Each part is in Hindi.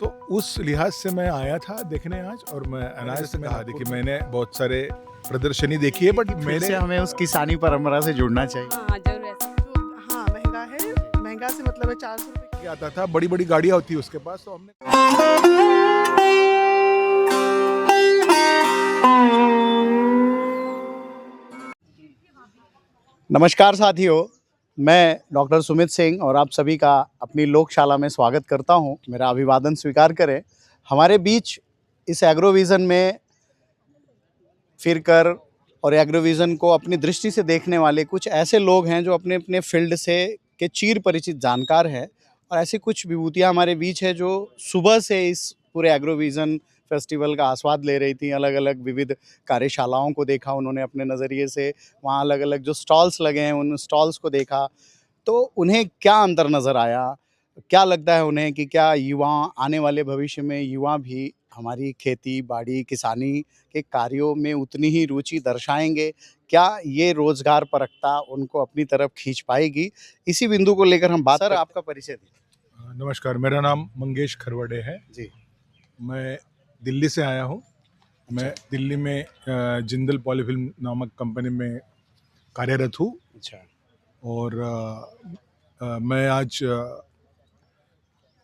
तो उस लिहाज से मैं आया था देखने आज, और मैं अनाज से कहा देखिए मैंने बहुत सारे प्रदर्शनी देखी है, बट फिर मेरे से हमें उस किसानी परंपरा से जुड़ना चाहिए। हाँ, ज़रूर ऐसा। जो हाँ महंगा है, महंगा से मतलब है 400 रुपये क्या आता था, बड़ी बड़ी गाड़ियाँ होती उसके पास, तो हमने नमस्कार साथियों, मैं डॉक्टर सुमित सिंह और आप सभी का अपनी लोकशाला में स्वागत करता हूं। मेरा अभिवादन स्वीकार करें। हमारे बीच इस एग्रोविज़न में फिरकर और एग्रोविज़न को अपनी दृष्टि से देखने वाले कुछ ऐसे लोग हैं जो अपने अपने फील्ड से के चीर परिचित जानकार हैं, और ऐसी कुछ विभूतियाँ हमारे बीच है जो सुबह से इस पूरे एग्रोविज़न फेस्टिवल का आस्वाद ले रही थी। अलग अलग विविध कार्यशालाओं को देखा उन्होंने अपने नज़रिए से, वहाँ अलग अलग जो स्टॉल्स लगे हैं उन स्टॉल्स को देखा, तो उन्हें क्या अंतर नज़र आया, क्या लगता है उन्हें कि क्या युवा आने वाले भविष्य में युवा भी हमारी खेती बाड़ी किसानी के कार्यों में उतनी ही रुचि दर्शाएंगे, क्या ये रोजगार परकता उनको अपनी तरफ खींच पाएगी, इसी बिंदु को लेकर हम बात। सर, आपका परिचय दीजिए। नमस्कार, मेरा नाम मंगेश खरवड़े है जी। मैं दिल्ली से आया हूँ। मैं दिल्ली में जिंदल पॉलीफिल्म नामक कंपनी में कार्यरत हूँ, अच्छा। और मैं आज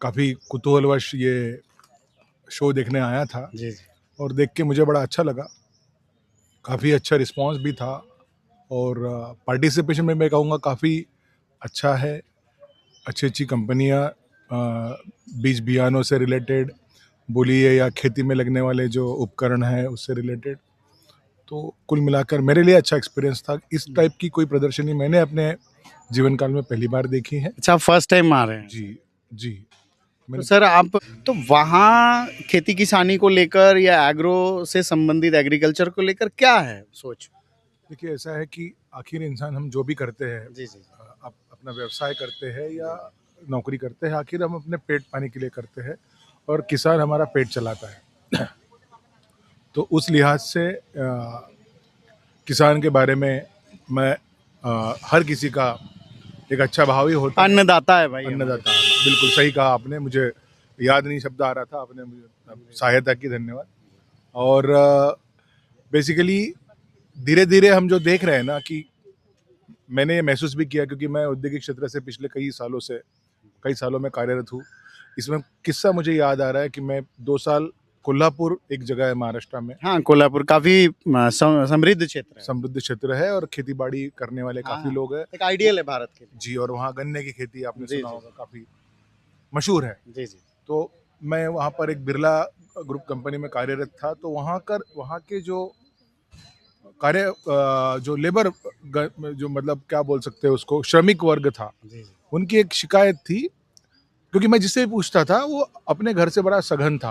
काफ़ी कुतूहलवश ये शो देखने आया था, जी जी। और देख के मुझे बड़ा अच्छा लगा। काफ़ी अच्छा रिस्पांस भी था, और पार्टिसिपेशन में मैं कहूँगा काफ़ी अच्छा है। अच्छी अच्छी कंपनियाँ बीज बियानों से रिलेटेड बोलिए या खेती में लगने वाले जो उपकरण हैं उससे रिलेटेड, तो कुल मिलाकर मेरे लिए अच्छा एक्सपीरियंस था। इस टाइप की कोई प्रदर्शनी मैंने अपने जीवन काल में पहली बार देखी है। अच्छा, फर्स्ट टाइम आ रहे हैं। जी जी। तो सर, आप तो वहाँ खेती किसानी को लेकर या एग्रो से संबंधित एग्रीकल्चर को लेकर क्या है सोच? देखिए, ऐसा है कि आखिर इंसान हम जो भी करते हैं, जी जी। अपना व्यवसाय करते हैं या नौकरी करते हैं, आखिर हम अपने पेट पानी के लिए करते हैं, और किसान हमारा पेट चलाता है। तो उस लिहाज से किसान के बारे में मैं हर किसी का एक अच्छा भाव ही होता है। अन्नदाता है भाई। अन्नदाता, बिल्कुल सही कहा आपने। मुझे याद नहीं शब्द आ रहा था, आपने मुझे सहायता की, धन्यवाद। और बेसिकली धीरे धीरे हम जो देख रहे हैं ना, कि मैंने ये महसूस भी किया क्योंकि मैं औद्योगिक क्षेत्र से पिछले कई सालों में कार्यरत हूँ। इसमें किस्सा मुझे याद आ रहा है कि मैं 2 साल कोल्हापुर एक जगह है महाराष्ट्र में। हाँ, कोल्हापुर काफी समृद्ध क्षेत्र है। समृद्ध क्षेत्र है और खेती बाड़ी करने वाले काफी हाँ, लोग हैं। एक आइडियल है भारत के लिए। जी, और वहाँ गन्ने की खेती आपने जी, सुना जी। होगा, काफी मशहूर है। जी जी। तो मैं वहाँ पर एक बिरला ग्रुप कंपनी में कार्यरत था। तो वहाँ के जो जो लेबर जो मतलब क्या बोल सकते हैं उसको, श्रमिक वर्ग था, जी जी। उनकी एक शिकायत थी, क्योंकि मैं जिससे भी पूछता था वो अपने घर से बड़ा सघन था।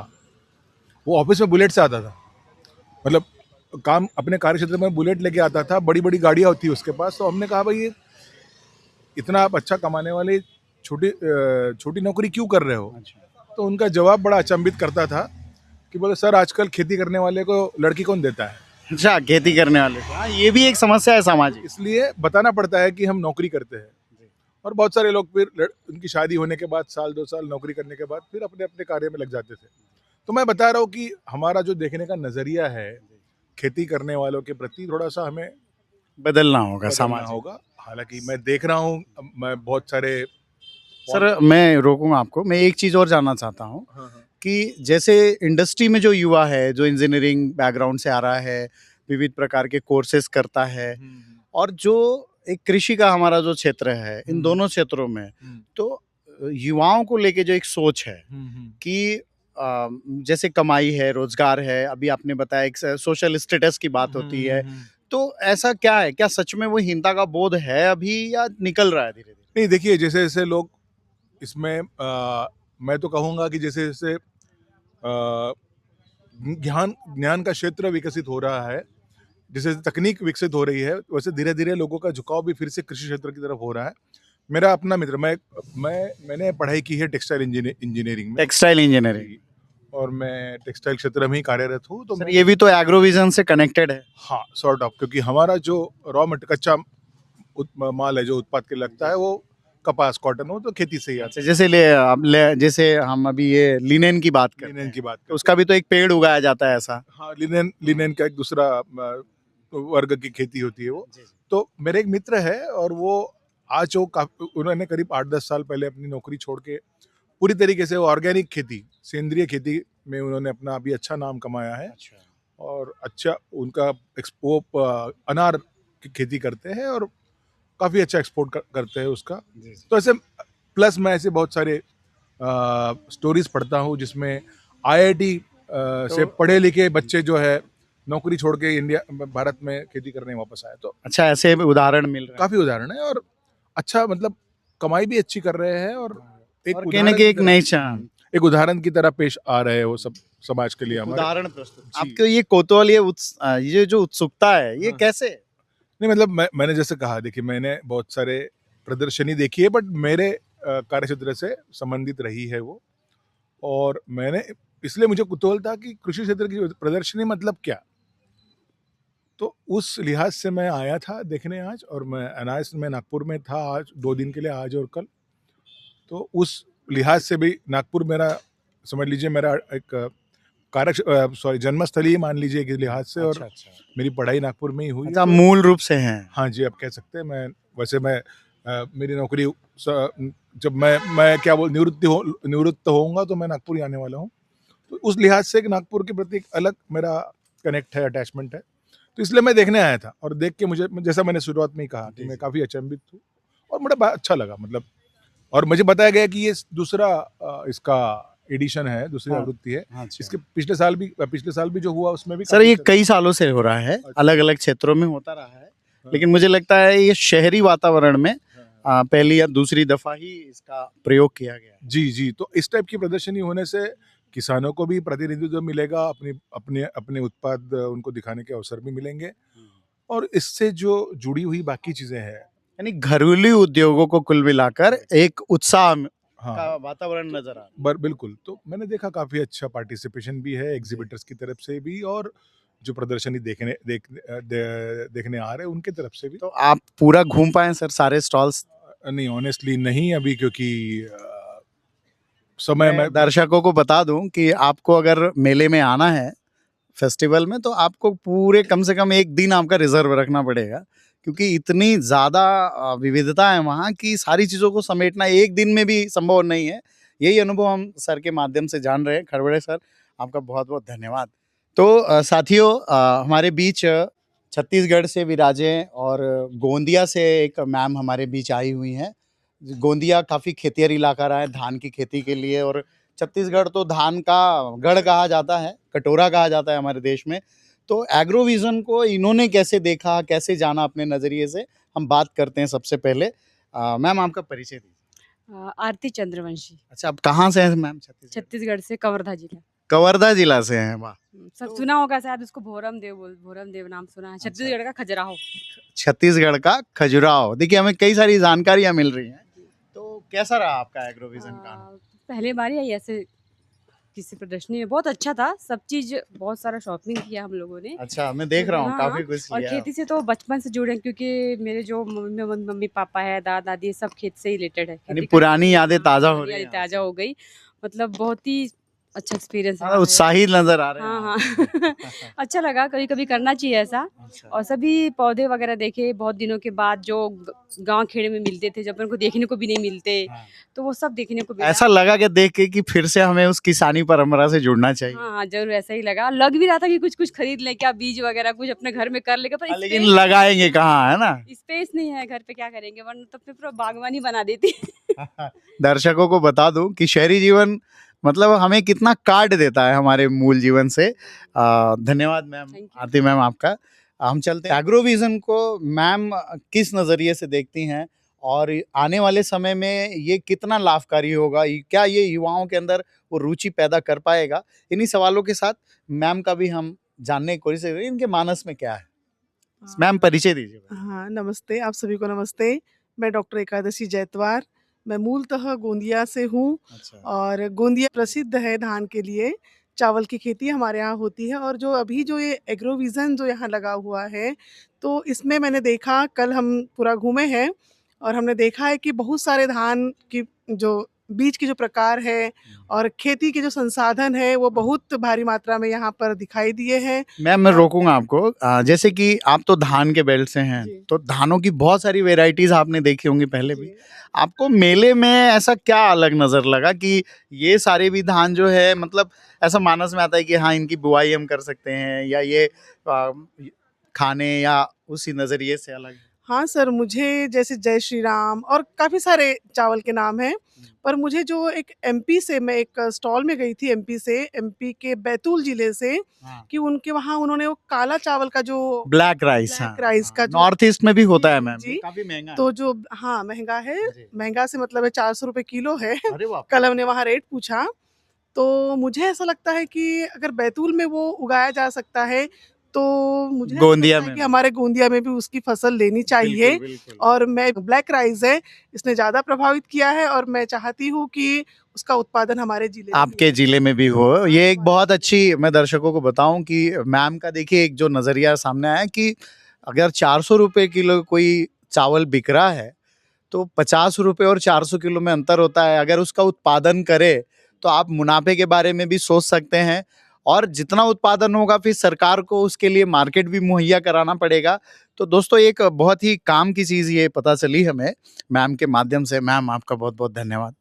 वो ऑफिस में बुलेट से आता था, मतलब काम अपने कार्य क्षेत्र में बुलेट लेके आता था, बड़ी बड़ी गाड़ियाँ होती उसके पास। तो हमने कहा भाई, ये इतना आप अच्छा कमाने वाले छोटी नौकरी क्यों कर रहे हो? अच्छा। तो उनका जवाब बड़ा अचंभित करता था कि बोले, सर आजकल खेती करने वाले को लड़की कौन देता है, अच्छा, खेती करने वाले को। हाँ, ये भी एक समस्या है सामाजिक। इसलिए बताना पड़ता है कि हम नौकरी करते हैं। और बहुत सारे लोग फिर उनकी शादी होने के बाद 1-2 साल नौकरी करने के बाद फिर अपने अपने कार्य में लग जाते थे। तो मैं बता रहा हूँ कि हमारा जो देखने का नज़रिया है खेती करने वालों के प्रति, थोड़ा सा हमें बदलना होगा बदलना समाज होगा। हालांकि मैं देख रहा हूँ, मैं बहुत सारे सर, मैं रोकूंगा आपको। मैं एक चीज़ और जानना चाहता हूँ कि जैसे इंडस्ट्री में जो युवा है, जो इंजीनियरिंग बैकग्राउंड से आ रहा है, विविध प्रकार के कोर्सेज करता है, और जो एक कृषि का हमारा जो क्षेत्र है, इन दोनों क्षेत्रों में तो युवाओं को लेके जो एक सोच है कि जैसे कमाई है, रोजगार है, अभी आपने बताया एक सोशल स्टेटस की बात होती है, तो ऐसा क्या है? क्या सच में वो हीनता का बोध है अभी, या निकल रहा है धीरे धीरे? नहीं, देखिए, जैसे जैसे लोग इसमें मैं तो कहूँगा कि जैसे जैसे ज्ञान का क्षेत्र विकसित हो रहा है, जैसे तकनीक विकसित हो रही है, वैसे धीरे धीरे लोगों का झुकाव भी फिर से कृषि क्षेत्र की तरफ हो रहा है। मेरा अपना मित्र, मैंने पढ़ाई की है टेक्सटाइल इंजीनियरिंग में। Textile engineering. और मैं टेक्सटाइल क्षेत्र में ही कार्यरत हूँ। तो सर, ये भी तो एग्रोविजन से कनेक्टेड है। हाँ, सॉर्ट ऑफ, क्योंकि हमारा जो कच्चा माल है जो उत्पाद के लगता है, वो कपास कॉटन हो तो खेती से ही आता अच्छा, जैसे हम अभी ये लिनेन की बात है। करते लिनेन हैं, की बात तो उसका भी तो एक पेड़ उगाया जाता है ऐसा। हाँ, लिनेन का एक दूसरा वर्ग की खेती होती है वो। तो मेरे एक मित्र है और वो आज वो उन्होंने करीब 8-10 साल पहले अपनी नौकरी छोड़ के पूरी तरीके से ऑर्गेनिक खेती, सेंद्रिय खेती में उन्होंने अपना अभी अच्छा नाम कमाया है। अच्छा, और अच्छा उनका वो अनार की खेती करते हैं और काफ़ी अच्छा एक्सपोर्ट करते हैं उसका। तो ऐसे प्लस मैं ऐसे बहुत सारे स्टोरीज पढ़ता हूँ जिसमें आईआईटी से तो पढ़े लिखे बच्चे जो है नौकरी छोड़ के इंडिया भारत में खेती करने वापस आए। तो अच्छा, ऐसे उदाहरण मिल रहे हैं। काफ़ी उदाहरण है और अच्छा मतलब कमाई भी अच्छी कर रहे हैं और एक और कहने उदाहरण की की एक तरह नई चांद, एक उदाहरण की तरह पेश आ रहे हैं वो सब समाज के लिए एक हमारे। उदाहरण प्रस्तुत। जी। आपको ये कौतूहल, ये जो उत्सुकता है, ये हाँ। कैसे? नहीं मतलब मैंने जैसे कहा देखिए मैंने बहुत सारे प्रदर्शनी देखी है बट मेरे कार्य क्षेत्र से संबंधित रही है वो। और मैंने इसलिए मुझे कुतूहल था कि कृषि क्षेत्र की प्रदर्शनी मतलब क्या। तो उस लिहाज से मैं आया था देखने आज और मैं अनायास में नागपुर में था आज 2 दिन के लिए, आज और कल। तो उस लिहाज से भी नागपुर मेरा समझ लीजिए मेरा एक जन्मस्थली ही मान लीजिए एक लिहाज से। और अच्छा। मेरी पढ़ाई नागपुर में ही हुई है। अच्छा, तो मूल रूप से हैं। हाँ जी, आप कह सकते हैं। मैं वैसे मैं मेरी नौकरी जब मैं क्या बोल निवृत्त होऊंगा तो मैं नागपुर ही आने वाला हूँ। तो उस लिहाज से नागपुर के प्रति एक अलग मेरा कनेक्ट है, अटैचमेंट है। तो इसलिए मैं देखने आया था और देख के मुझे जैसा मैंने शुरुआत में ही कहा कि मैं काफ़ी अचंभित हूँ और मुझे बड़ा अच्छा लगा मतलब। और मुझे बताया गया कि ये दूसरा इसका एडिशन है, दूसरी हाँ, आवृत्ति है। हाँ, अच्छा। इसके पिछले साल भी जो हुआ उसमें भी सर, काफ़ी ये अच्छा। कई सालों से हो रहा है, अच्छा। अलग-अलग क्षेत्रों में होता रहा है, हाँ। लेकिन मुझे लगता है ये शहरी वातावरण में हाँ। पहली या दूसरी दफा ही इसका प्रयोग किया गया है। जी। तो इस टाइप की प्रदर्शनी होने से किसानों को भी प्रतिनिधित्व मिलेगा, अपने उत्पाद उनको दिखाने के अवसर भी मिलेंगे। और इससे जो जुड़ी हुई बाकी चीज़ें हैं। यानी घरेलू उद्योगों को कुल मिलाकर एक उत्साह हाँ, का वातावरण नजर आ रहा है। बिल्कुल। तो मैंने देखा काफ़ी अच्छा पार्टिसिपेशन भी है एग्ज़िबिटर्स की तरफ से भी और जो प्रदर्शनी देखने आ रहे हैं उनकी तरफ से भी। तो आप पूरा घूम पाए सर सारे स्टॉल्स? नहीं ऑनेस्टली नहीं अभी क्योंकि समय मैं में दर्शकों को बता दूं कि आपको अगर मेले में आना है, फेस्टिवल में, तो आपको पूरे कम से कम एक दिन आपका रिजर्व रखना पड़ेगा, क्योंकि इतनी ज़्यादा विविधता है वहाँ की, सारी चीज़ों को समेटना एक दिन में भी संभव नहीं है। यही अनुभव हम सर के माध्यम से जान रहे हैं। खरवड़े सर, आपका बहुत बहुत धन्यवाद। तो साथियों, हमारे बीच छत्तीसगढ़ से विराजे और गोंदिया से एक मैम हमारे बीच आई हुई हैं। गोंदिया काफ़ी खेतिहर इलाका रहा है धान की खेती के लिए, और छत्तीसगढ़ तो धान का गढ़ कहा जाता है, कटोरा कहा जाता है हमारे देश में। तो एग्रोविज़न को इन्होंने कैसे देखा, कैसे जाना अपने नज़रिए से, हम बात करते हैं सबसे पहले। मैम, आपका परिचय दीजिए। आरती चंद्रवंशी, अच्छा, आप कहाँ से हैं मैम? छत्तीसगढ़ से, कवर्धा जिला। कवर्धा जिला से हैं, वाह। सब तो सुना होगा शायद उसको, भोरम देव नाम सुना है। अच्छा। छत्तीसगढ़ का खजुराहो। छत्तीसगढ़ का खजुराहो। देखिए, हमें कई सारी जानकारियाँ मिल रही हैं। तो कैसा रहा आपका एग्रोविज़न का अनुभव? पहले बार ही आई ऐसे किसी प्रदर्शनी में, बहुत अच्छा था। सब चीज, बहुत सारा शॉपिंग किया हम लोगों ने। अच्छा, मैं देख रहा हूँ हाँ, काफ़ी कुछ और लिया। खेती से तो बचपन से जुड़े हैं, क्योंकि मेरे जो मम्मी पापा है, दादा दादी, सब खेत से ही रिलेटेड है। यानी खेती पुरानी करते हैं। यादें हाँ, ताज़ा हो पुरानी रही हैं यादें यहाँ ताजा से। हो गई। मतलब बहुत ही अच्छा एक्सपीरियंस हाँ, रहा है। उत्साहित नज़र आ रहे हैं हाँ, आप। हाँ। अच्छा लगा, कभी-कभी करना चाहिए ऐसा। अच्छा। और सभी पौधे वगैरह देखे बहुत दिनों के बाद, जो गाँव खेड़े में मिलते थे, जब उनको देखने को भी नहीं मिलते, हाँ। तो वो सब देखने को मिला। ऐसा लगा क्या देख के कि फिर से हमें उस किसानी परंपरा से जुड़ना चाहिए? हाँ, ज़रूर ऐसा ही लगा। लग भी रहा था कि कुछ-कुछ खरीद लें क्या, बीज वगैरह कुछ अपने घर में कर लेंगे, पर लेकिन स्पेस लगाएंगे कहाँ, है ना? स्पेस नहीं है घर पे, क्या करेंगे, वरना तो फिर पूरा बागवानी बना देती। दर्शकों को बता दूं कि शहरी जीवन मतलब हमें कितना काट देता है हमारे मूल जीवन से। धन्यवाद ma'am, thank you. Aarti ma'am आपका। हम चलते हैं एग्रोविजन को। मैम किस नज़रिए से देखती हैं, और आने वाले समय में ये कितना लाभकारी होगा, क्या ये युवाओं के अंदर वो रुचि पैदा कर पाएगा? इन्हीं सवालों के साथ मैम का भी हम जानने की कोशिश करेंगे, इनके मानस में क्या है। मैम, परिचय दीजिए। हाँ, नमस्ते, आप सभी को नमस्ते। मैं डॉक्टर एकादशी जैतवार, मैं मूलतः गोंदिया से हूँ अच्छा। और गोंदिया प्रसिद्ध है धान के लिए। चावल की खेती हमारे यहाँ होती है, और जो अभी जो ये एग्रोविज़न जो यहाँ लगा हुआ है, तो इसमें मैंने देखा, कल हम पूरा घूमे हैं, और हमने देखा है कि बहुत सारे धान की जो बीज के जो प्रकार है और खेती के जो संसाधन है वो बहुत भारी मात्रा में यहाँ पर दिखाई दिए हैं। मैम मैं और- रोकूंगा आपको। जैसे कि आप तो धान के बेल्ट से हैं, जी। तो धानों की बहुत सारी वेराइटीज आपने देखी होंगी पहले भी। जी। आपको मेले में ऐसा क्या अलग नजर लगा कि ये सारे भी धान जो है, मतलब ऐसा मानस में आता है कि हाँ इनकी बुआई हम कर सकते हैं, या ये खाने या उसी नजरिए से अलग है? हाँ सर, मुझे जैसे जय श्री राम और काफ़ी सारे चावल के नाम हैं, पर मुझे जो एक एमपी से, मैं एक स्टॉल में गई थी एमपी से, एमपी के बैतूल ज़िले से, हाँ। कि उनके वहाँ उन्होंने वो काला चावल का जो ब्लैक राइस, ब्लैक हाँ, राइस का जो नॉर्थ ईस्ट में भी होता जी, है मैम, जी, ये काफी महंगा तो जो हाँ, महँगा है, जी। महँगा से मतलब है 400 रुपए किलो है। अरे बाप रे। कल हमने वहाँ रेट पूछा, तो मुझे ऐसा लगता है कि अगर बैतूल में वो उगाया जा सकता है, तो मुझे ऐसा गोंदिया लगता है में कि भी। हमारे गोंदिया में भी उसकी फसल लेनी चाहिए। बिल्कुल, बिल्कुल। और मैं ब्लैक राइस है, इसने ज़्यादा प्रभावित किया है और मैं चाहती हूँ कि उसका उत्पादन हमारे ज़िले में आपके भी जिले में भी हो। ये एक बहुत अच्छी, मैं दर्शकों को बताऊं कि मैम का देखिए एक जो नज़रिया सामने आया कि अगर 400 रुपए किलो कोई चावल बिक रहा है, तो 50 रुपए और 400 किलो में अंतर होता है। अगर उसका उत्पादन करे तो आप मुनाफे के बारे में भी सोच सकते हैं, और जितना उत्पादन होगा फिर सरकार को उसके लिए मार्केट भी मुहैया कराना पड़ेगा। तो दोस्तों एक बहुत ही काम की चीज़ ये पता चली हमें मैम के माध्यम से। मैम आपका बहुत बहुत धन्यवाद।